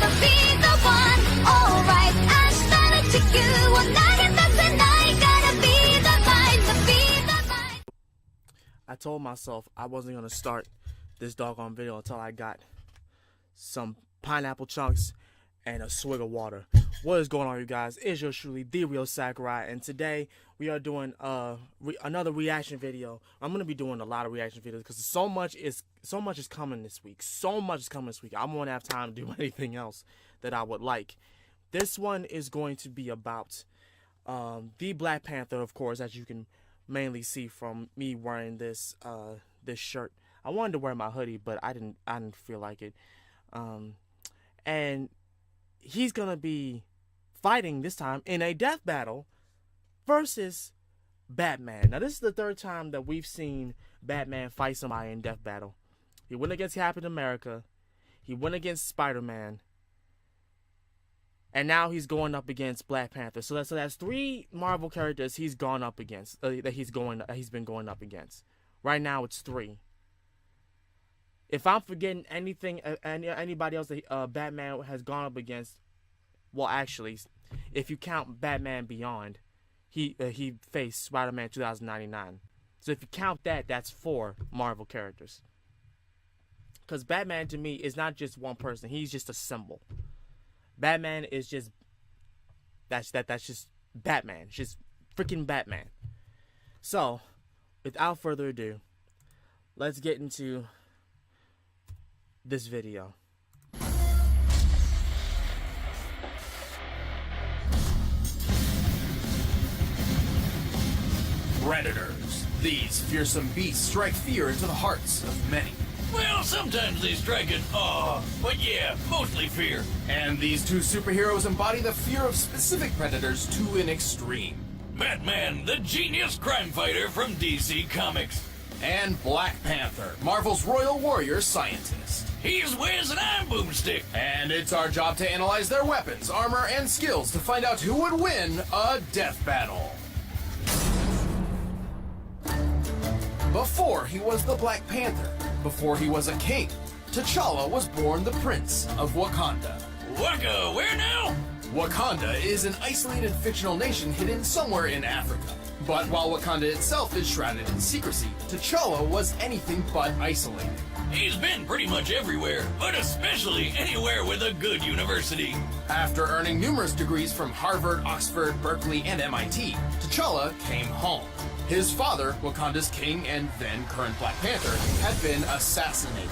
gonna be the one. Alright, 明日の地球を投げ出せないからbe the light, be the light. I told myself I wasn't gonna start this doggone video until I got some pineapple chunks and a swig of water. What is going on, you guys? It's yours truly, the real Sakurai, and today we are doing another reaction video. I'm gonna be doing a lot of reaction videos because so much is coming this week. So much is coming this week. I won't have time to do anything else that I would like. This one is going to be about the Black Panther, of course, as you can mainly see from me wearing this this shirt. I wanted to wear my hoodie, but I didn't feel like it. And he's gonna be fighting this time in a death battle versus Batman. Now, this is the third time that we've seen Batman fight somebody in death battle. He went against Captain America. He went against Spider-Man. And now he's going up against Black Panther. So that's three Marvel characters he's gone up against. He's been going up against. Right now it's three. If I'm forgetting anything, anybody else that Batman has gone up against, well, actually, if you count Batman Beyond, he faced Spider-Man 2099. So if you count that, that's four Marvel characters. Because Batman to me is not just one person; he's just a symbol. Batman is just that's just Batman. It's just freaking Batman. So, without further ado, let's get into this video. Predators. These fearsome beasts strike fear into the hearts of many. Well, sometimes they strike at awe, but yeah, mostly fear. And these two superheroes embody the fear of specific predators to an extreme. Batman, the genius crime fighter from DC Comics. And Black Panther, Marvel's royal warrior scientist. He's Wiz and I'm Boomstick. And it's our job to analyze their weapons, armor, and skills to find out who would win a death battle. Before he was the Black Panther, before he was a king, T'Challa was born the Prince of Wakanda. Waka, where now? Wakanda is an isolated fictional nation hidden somewhere in Africa. But while Wakanda itself is shrouded in secrecy, T'Challa was anything but isolated. He's been pretty much everywhere, but especially anywhere with a good university. After earning numerous degrees from Harvard, Oxford, Berkeley, and MIT, T'Challa came home. His father, Wakanda's king and then current Black Panther, had been assassinated,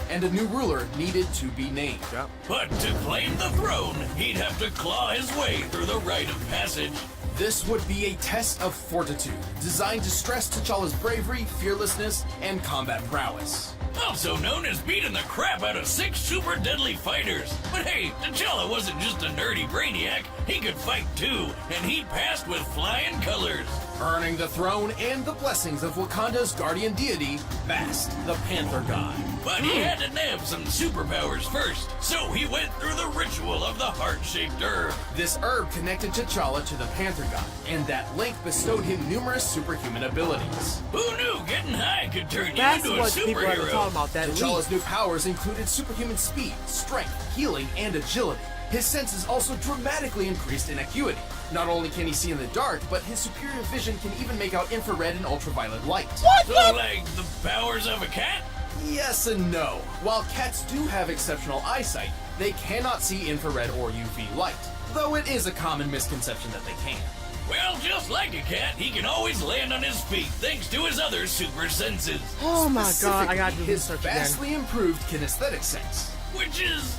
and a new ruler needed to be named. Yep. But to claim the throne, he'd have to claw his way through the rite of passage. This would be a test of fortitude, designed to stress T'Challa's bravery, fearlessness, and combat prowess. Also known as beating the crap out of 6 super deadly fighters. But hey, T'Challa wasn't just a nerdy brainiac, he could fight too, and he passed with flying colors. Earning the throne and the blessings of Wakanda's guardian deity, Bast, the Panther God. But he had to nab some superpowers first, so he went through the ritual of the heart-shaped herb. This herb connected T'Challa to the Panther God, and that link bestowed him numerous superhuman abilities. Who knew getting high could turn you That's into a what people are superhero? talking about. That T'Challa's new powers included superhuman speed, strength, healing, and agility. His senses also dramatically increased in acuity. Not only can he see in the dark, but his superior vision can even make out infrared and ultraviolet light. What? So like the powers of a cat? Yes and no. While cats do have exceptional eyesight, they cannot see infrared or UV light, though it is a common misconception that they can. Well, just like a cat, he can always land on his feet thanks to his other super senses. Oh my god, I gotta do his research again. vastly improved kinesthetic sense. Which is,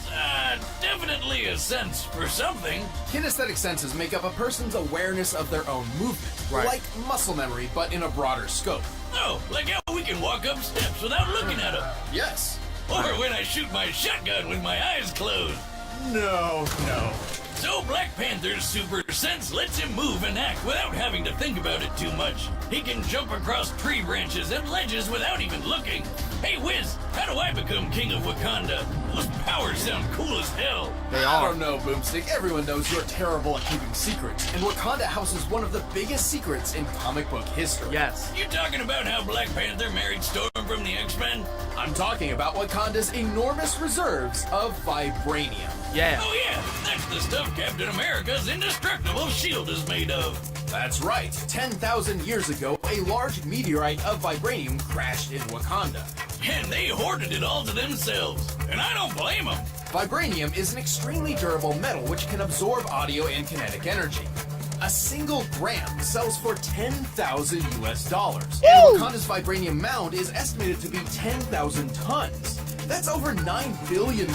definitely a sense for something. Kinesthetic senses make up a person's awareness of their own movement, Right. like muscle memory, but in a broader scope. Oh, like how we can walk up steps without looking at them. Yes. Or when I shoot my shotgun with my eyes closed. No. So Black Panther's super sense lets him move and act without having to think about it too much. He can jump across tree branches and ledges without even looking. Hey Wiz, how do I become king of Wakanda? Those powers sound cool as hell. They I are. don't know, Boomstick. Everyone knows you're terrible at keeping secrets, and Wakanda houses one of the biggest secrets in comic book history. Yes. You talking about how Black Panther married Storm different from the X-Men? I'm talking about Wakanda's enormous reserves of vibranium. Yeah. Oh yeah, that's the stuff Captain America's indestructible shield is made of. That's right. 10,000 years ago, a large meteorite of vibranium crashed in Wakanda. And they hoarded it all to themselves. And I don't blame them. Vibranium is an extremely durable metal which can absorb audio and kinetic energy. A single gram sells for $10,000 US. And Wakanda's vibranium mound is estimated to be 10,000 tons. That's over $9 billion.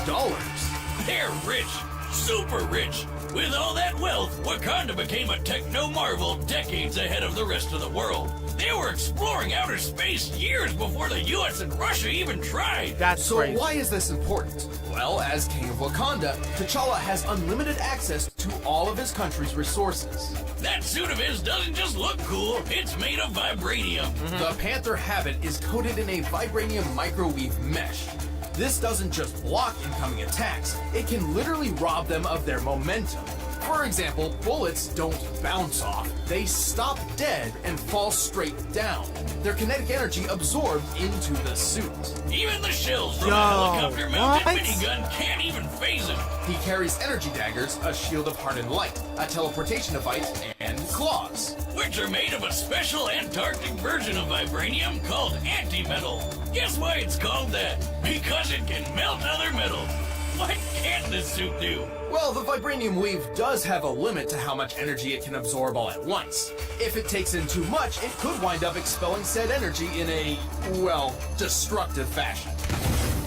They're rich, super rich. With all that wealth, Wakanda became a techno-marvel decades ahead of the rest of the world. They were exploring outer space years before the US and Russia even tried. That's So crazy. why is this important? Well, as King of Wakanda, T'Challa has unlimited access to all of his country's resources. That suit of his doesn't just look cool, it's made of vibranium. The Panther habit is coated in a vibranium microwave mesh. This doesn't just block incoming attacks, it can literally rob them of their momentum. For example, bullets don't bounce off, they stop dead and fall straight down. Their kinetic energy absorbed into the suit. Even the shells from Yo, a helicopter-mounted what? minigun can't even phase him. He carries energy daggers, a shield of hardened light, a teleportation device, and claws. Which are made of a special Antarctic version of vibranium called antimetal. Guess why it's called that? Because it can melt other metals. What can't this suit do? Well, the vibranium weave does have a limit to how much energy it can absorb all at once. If it takes in too much, it could wind up expelling said energy in a, well, destructive fashion.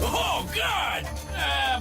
Oh, God!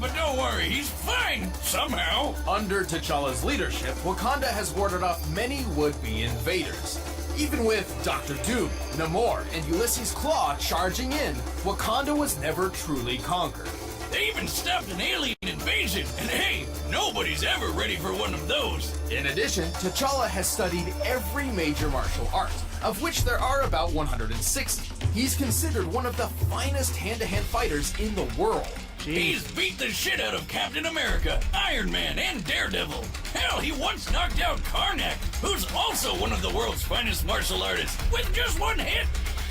But don't worry, he's fine, somehow. Under T'Challa's leadership, Wakanda has warded off many would-be invaders. Even with Dr. Doom, Namor, and Ulysses Claw charging in, Wakanda was never truly conquered. They even stopped an alien invasion, and hey, nobody's ever ready for one of those. In addition, T'Challa has studied every major martial art, of which there are about 160. He's considered one of the finest hand-to-hand fighters in the world. He's beat the shit out of Captain America, Iron Man, and Daredevil. Hell, he once knocked out Karnak, who's also one of the world's finest martial artists, with just one hit.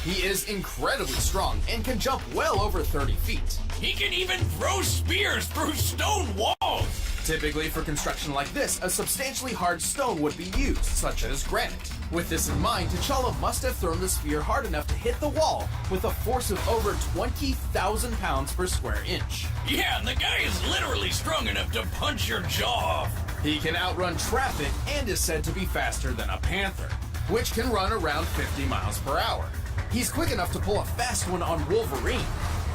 He is incredibly strong and can jump well over 30 feet. He can even throw spears through stone walls. Typically for construction like this, a substantially hard stone would be used, such as granite. With this in mind, T'Challa must have thrown the spear hard enough to hit the wall with a force of over 20,000 pounds per square inch. Yeah, and the guy is literally strong enough to punch your jaw off. He can outrun traffic and is said to be faster than a Panther, which can run around 50 miles per hour. He's quick enough to pull a fast one on Wolverine.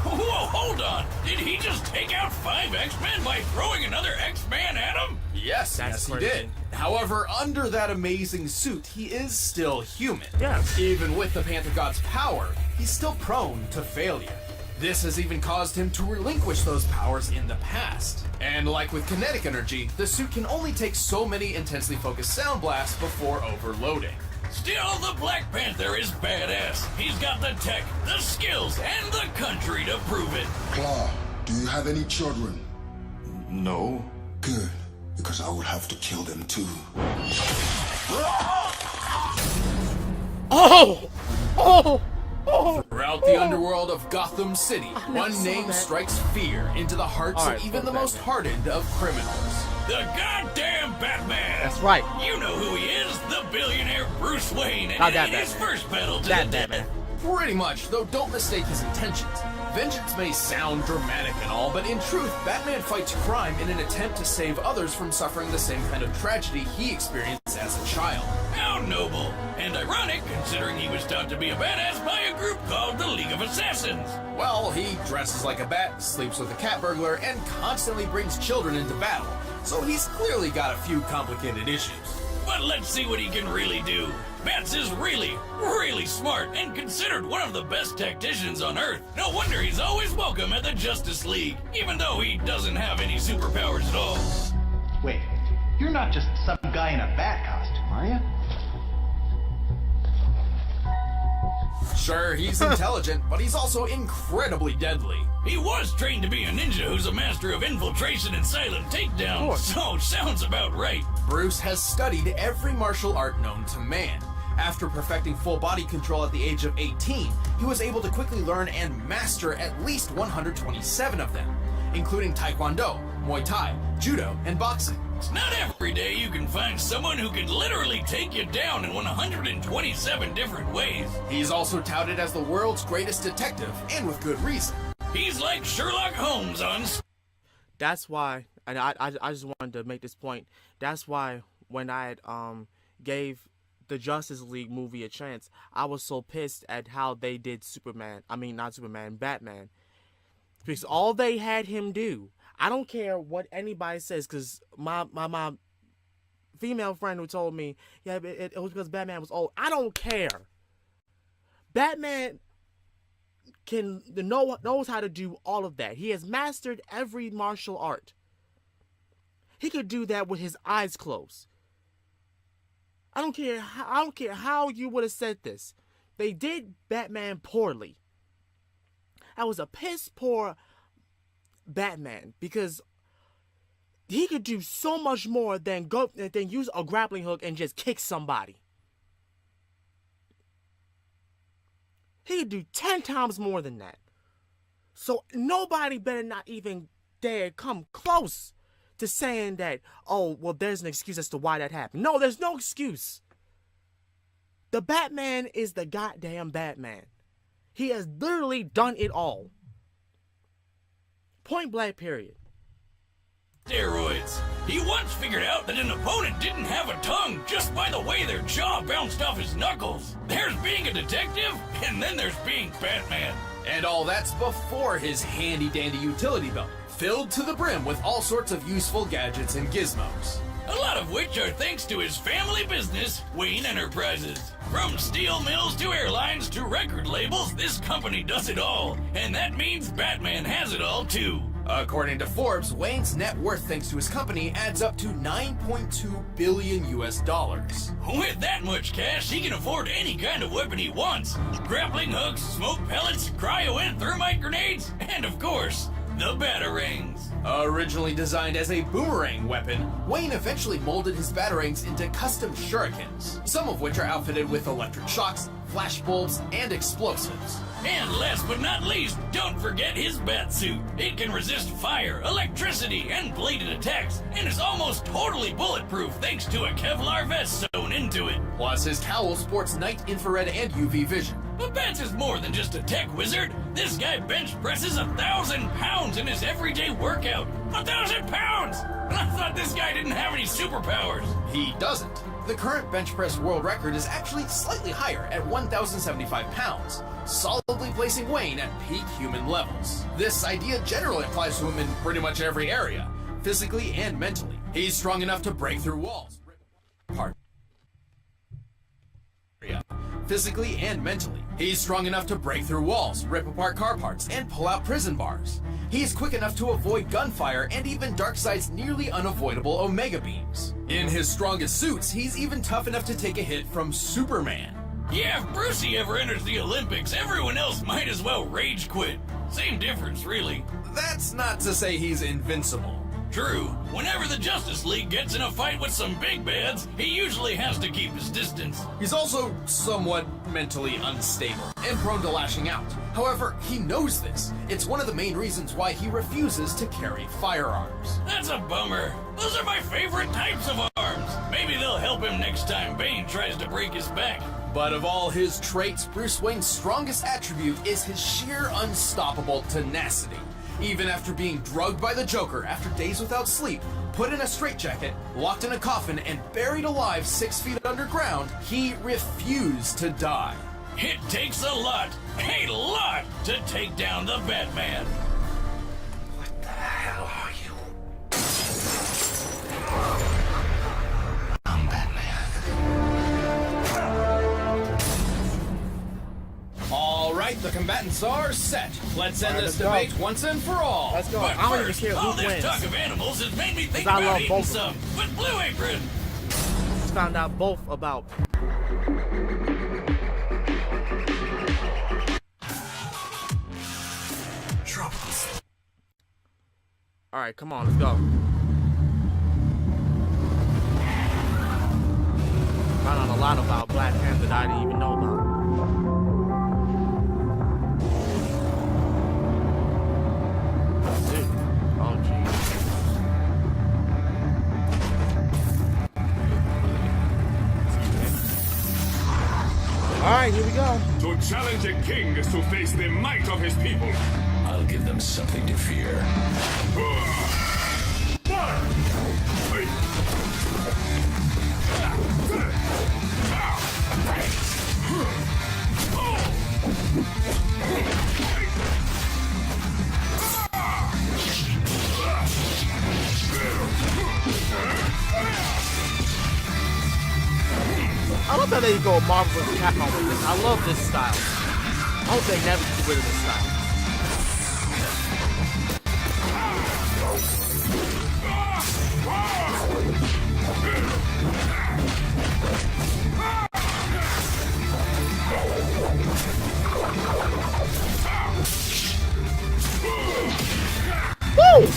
Whoa, hold on. Did he just take out 5 X-Men by throwing another X-Man at him? Yes, That's he crazy. did. However, under that amazing suit, he is still human. Yeah. Even with the Panther God's power, he's still prone to failure. This has even caused him to relinquish those powers in the past. And like with kinetic energy, the suit can only take so many intensely focused sound blasts before overloading. Still, the Black Panther is badass. He's got the tech, the skills, and the country to prove it. Claw, do you have any children? No. Good, because I will have to kill them too. Oh! Oh! Oh! Throughout the underworld of Gotham City, never one saw name that. strikes fear into the hearts Alright, of even the fuck most that. hardened of criminals. The goddamn Batman! That's right. You know who he is, the billionaire Bruce Wayne, and Not that in his Batman. first battle to That the death. Batman. Pretty much, though don't mistake his intentions. Vengeance may sound dramatic and all, but in truth, Batman fights crime in an attempt to save others from suffering the same kind of tragedy he experienced as a child. How noble, and ironic considering he was taught to be a badass by a group called the League of Assassins. Well, he dresses like a bat, sleeps with a cat burglar, and constantly brings children into battle, so he's clearly got a few complicated issues. But let's see what he can really do. Bats is really, really smart and considered one of the best tacticians on Earth. No wonder he's always welcome at the Justice League, even though he doesn't have any superpowers at all. Wait, you're not just some guy in a bat costume, are you? Sure, he's intelligent, but he's also incredibly deadly. He was trained to be a ninja who's a master of infiltration and silent takedown, so sounds about right. Bruce has studied every martial art known to man. After perfecting full body control at the age of 18, he was able to quickly learn and master at least 127 of them, including Taekwondo, Muay Thai, Judo, and boxing. It's not every day you can find someone who can literally take you down in 127 different ways. He's also touted as the world's greatest detective, and with good reason. He's like Sherlock Holmes on... That's why, and I just wanted to make this point. That's why when I had gave the Justice League movie a chance, I was so pissed at how they did Batman. Because all they had him do, I don't care what anybody says, because my female friend who told me, yeah, it was because Batman was old. I don't care. Batman knows how to do all of that. He has mastered every martial art. He could do that with his eyes closed. I don't care how you would have said this. They did Batman poorly. That was a piss poor Batman, because he could do so much more than use a grappling hook and just kick somebody. He could do 10 times more than that. So nobody better not even dare come close to saying that, oh, well, there's an excuse as to why that happened. No, there's no excuse. The Batman is the goddamn Batman. He has literally done it all. Point blank, period. Steroids. He once figured out that an opponent didn't have a tongue just by the way their jaw bounced off his knuckles. There's being a detective, and then there's being Batman. And all that's before his handy-dandy utility belt, filled to the brim with all sorts of useful gadgets and gizmos. A lot of which are thanks to his family business, Wayne Enterprises. From steel mills to airlines to record labels, this company does it all. And that means Batman has it all too. According to Forbes, Wayne's net worth thanks to his company adds up to $9.2 billion US. With that much cash, he can afford any kind of weapon he wants. Grappling hooks, smoke pellets, cryo and thermite grenades, and of course, the batarangs. Originally designed as a boomerang weapon, Wayne eventually molded his batarangs into custom shurikens, some of which are outfitted with electric shocks, flash bulbs, and explosives. And last but not least, don't forget his bat suit. It can resist fire, electricity, and bladed attacks, and is almost totally bulletproof thanks to a Kevlar vest sewn into it. Plus, his cowl sports night infrared and UV vision. But Bats is more than just a tech wizard. This guy bench presses 1,000 pounds in his everyday workout. 1,000 pounds! And I thought this guy didn't have any superpowers. He doesn't. The current bench press world record is actually slightly higher at 1,075 pounds, solidly placing Wayne at peak human levels. This idea generally applies to him in pretty much every area, physically and mentally. He's strong enough to break through walls, physically and mentally. He's strong enough to break through walls, rip apart car parts, and pull out prison bars. He's quick enough to avoid gunfire and even Darkseid's nearly unavoidable Omega beams. In his strongest suits, he's even tough enough to take a hit from Superman. Yeah, if Brucey ever enters the Olympics, everyone else might as well rage quit. Same difference, really. That's not to say he's invincible. True, whenever the Justice League gets in a fight with some big bads, he usually has to keep his distance. He's also somewhat mentally unstable and prone to lashing out. However, he knows this. It's one of the main reasons why he refuses to carry firearms. That's a bummer. Those are my favorite types of arms. Maybe they'll help him next time Bane tries to break his back. But of all his traits, Bruce Wayne's strongest attribute is his sheer unstoppable tenacity. Even after being drugged by the Joker after days without sleep, put in a straitjacket, locked in a coffin, and buried alive 6 feet underground, he refused to die. It takes a lot to take down the Batman. What the hell are you? I'm Batman. All right, the combatants are set. Let's end this debate once and for all. Let's go. But I don't even first, care all who this wins. talk of animals has made me think I about love eating both. some with Blue Apron. Just found out both about. Troubles. All right, come on, let's go. Found out a lot lot about Black Panther that I didn't even know about. Dude. Oh, jeez. Alright, here we go. To challenge a king is to face the might of his people. I'll give them something to fear. I love how they go Marvel vs. Capcom with this. I love this style. I hope they never get rid of this style. Woo!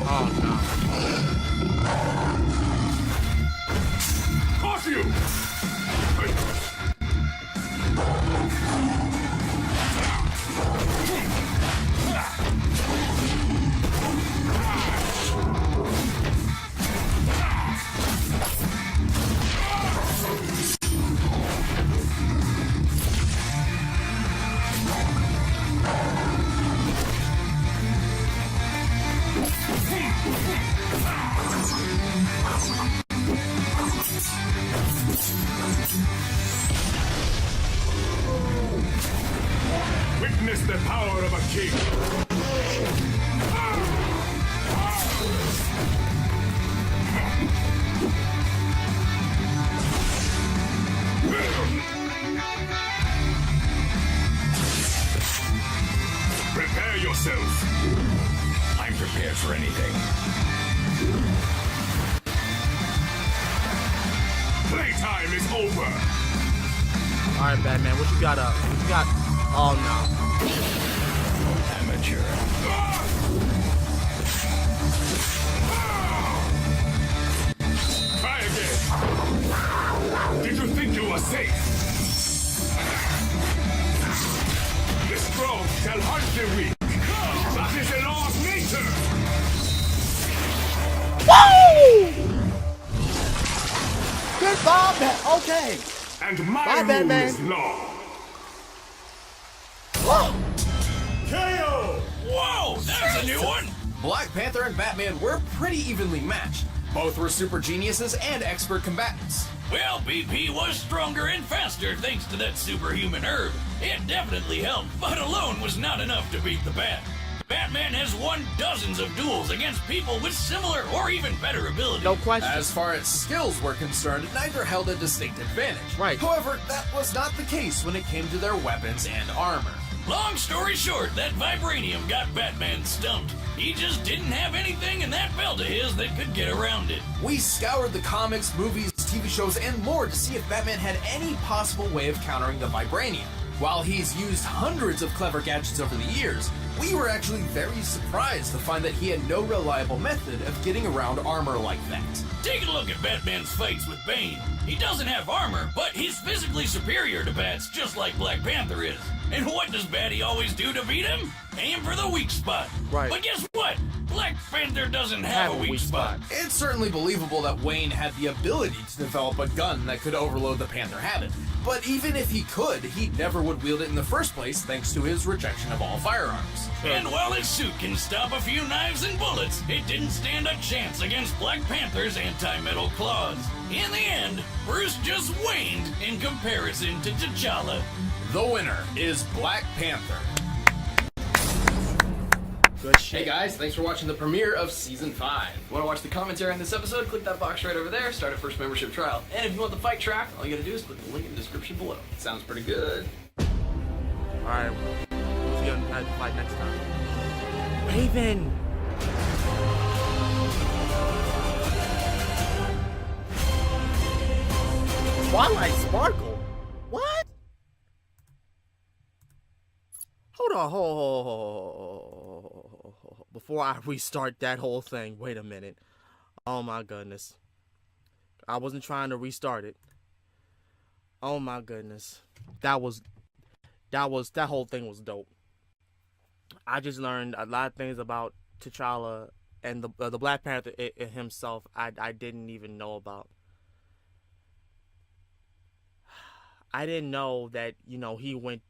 Oh no. Off you! Witness the power of a king. Prepare yourself. I'm prepared for anything. Playtime is over. Alright, Batman, what you got up? What you got? Oh no. Amateur. Try again. Did you think you were safe? The strong shall hunt the weak. That is the law of nature. Woo! Good Bob. Okay. And my Bye, rule Batman. is law. Whoa! KO! Whoa, that's a new one. Black Panther and Batman were pretty evenly matched. Both were super geniuses and expert combatants. Well, BP was stronger and faster thanks to that superhuman herb. It definitely helped, but alone was not enough to beat the Bat. Batman has won dozens of duels against people with similar or even better abilities. No question. As far as skills were concerned, neither held a distinct advantage. Right. However, that was not the case when it came to their weapons and armor. Long story short, that vibranium got Batman stumped. He just didn't have anything in that belt of his that could get around it. We scoured the comics, movies, TV shows, and more to see if Batman had any possible way of countering the vibranium. While he's used hundreds of clever gadgets over the years, we were actually very surprised to find that he had no reliable method of getting around armor like that. Take a look at Batman's fights with Bane. He doesn't have armor, but he's physically superior to Bats, just like Black Panther is. And what does Batty always do to beat him? Aim for the weak spot. Right. But guess what? Black Panther doesn't have a weak spot. It's certainly believable that Wayne had the ability to develop a gun that could overload the Panther habit. But even if he could, he never would wield it in the first place thanks to his rejection of all firearms. And while his suit can stop a few knives and bullets, it didn't stand a chance against Black Panther's anti-metal claws. In the end, Bruce just waned in comparison to T'Challa. The winner is Black Panther. Good shit. Hey guys, thanks for watching the premiere of Season 5. If you want to watch the commentary on this episode, click that box right over there, start a first membership trial. And if you want the fight track, all you gotta do is click the link in the description below. Sounds pretty good. Alright, we'll see you on the fight next time. Raven! Twilight Sparkle? What? Hold on, hold. before I restart that whole thing, wait a minute. Oh my goodness. I wasn't trying to restart it. Oh my goodness. That whole thing was dope. I just learned a lot of things about T'Challa and the Black Panther himself. I didn't even know about. I didn't know that, you know, he went.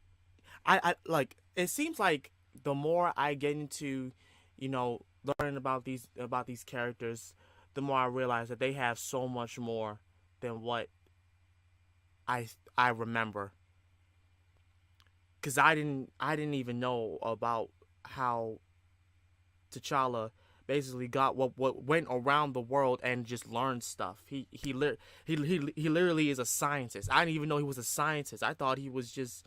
I like. It seems like the more I get into, you know, learning about these characters, the more I realize that they have so much more than what I remember. Cause I didn't even know about how T'Challa basically got what went around the world and just learned stuff. He literally is a scientist. I didn't even know he was a scientist. I thought he was just,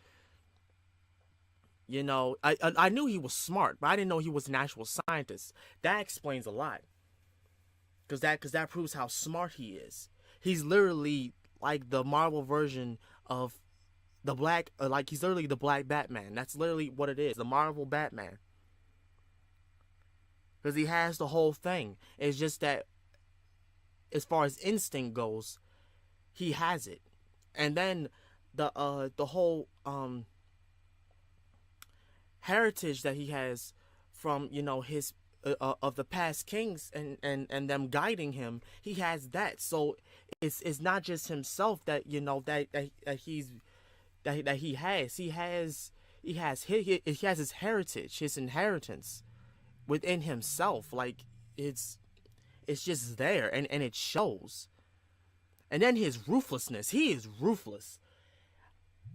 you know, I knew he was smart, but I didn't know he was an actual scientist. That explains a lot. Cause that proves how smart he is. He's literally like the Marvel version of the black, like he's literally the Black Batman. That's literally what it is, the Marvel Batman. Because he has the whole thing. It's just that, as far as instinct goes, he has it. And then the whole heritage that he has from, you know, his of the past kings and them guiding him, he has that. So it's not just himself that, you know, that he has his heritage, his inheritance within himself. Like it's just there, and it shows. And then his ruthlessness, he is ruthless.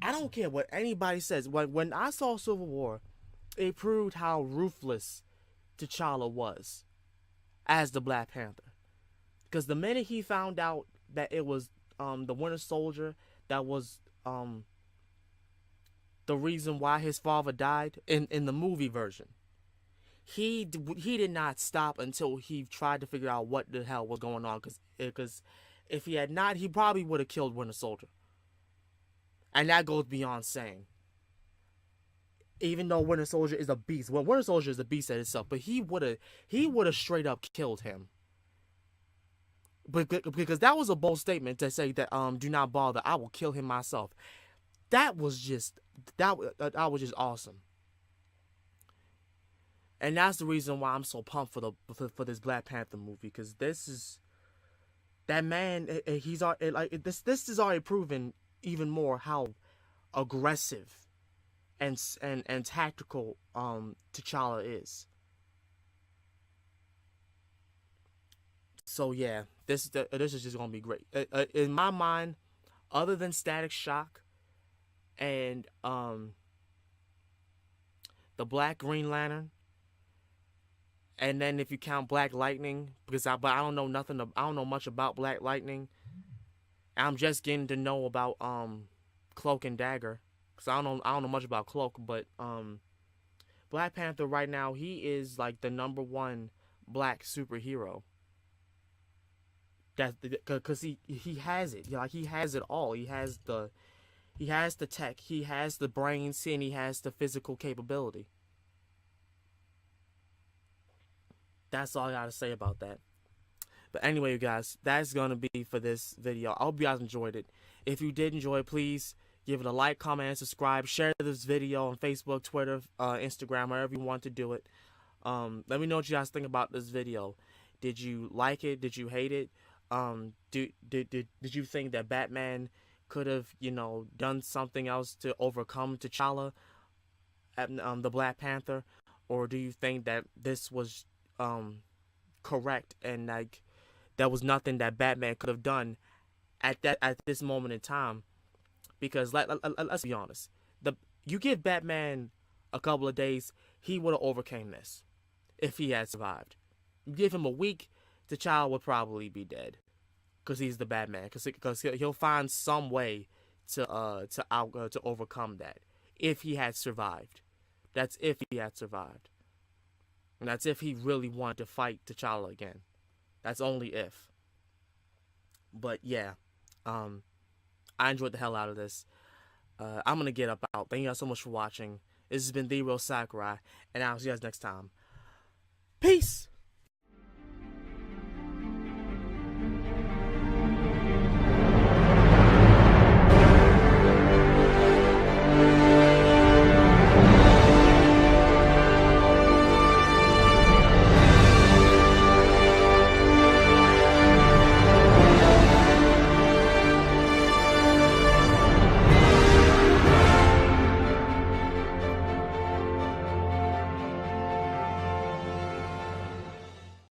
I don't care what anybody says. When I saw Civil War, it proved how ruthless T'Challa was as the Black Panther. Because the minute he found out that it was the Winter Soldier that was the reason why his father died in the movie version, he did not stop until he tried to figure out what the hell was going on. Because if he had not, he probably would have killed Winter Soldier. And that goes beyond saying. Even though Winter Soldier is a beast, well, Winter Soldier is a beast at itself, but he would have straight up killed him. Because that was a bold statement to say that do not bother, I will kill him myself. That was just awesome. And that's the reason why I'm so pumped for this Black Panther movie, because this is that man. He's like this is already proven even more how aggressive and tactical T'Challa is. So yeah, this is just gonna be great. In my mind, other than Static Shock and the Black Green Lantern, and then if you count Black Lightning, but I don't know much about Black Lightning. I'm just getting to know about Cloak and Dagger, because I don't know much about Cloak, but Black Panther right now, he is like the #1 black superhero. That's because he has it. Like, he has it all. He has the tech, he has the brains, and he has the physical capability. That's all I gotta say about that. But anyway, you guys, that's gonna be for this video. I hope you guys enjoyed it. If you did enjoy it, please give it a like, comment, and subscribe. Share this video on Facebook, Twitter, Instagram, wherever you want to do it. Let me know what you guys think about this video. Did you like it? Did you hate it? Did you think that Batman could have, you know, done something else to overcome T'Challa at the Black Panther? Or do you think that this was correct, and like there was nothing that Batman could have done at this moment in time? Because let's be honest, you give Batman a couple of days, he would have overcame this if he had survived. You give him a week, T'Challa would probably be dead, because he's the Batman. Because he'll find some way to overcome that if he had survived. That's if he had survived. And that's if he really wanted to fight T'Challa again. That's only if. But yeah, I enjoyed the hell out of this. I'm going to get up out. Thank you guys so much for watching. This has been The Real Sakurai, and I'll see you guys next time. Peace.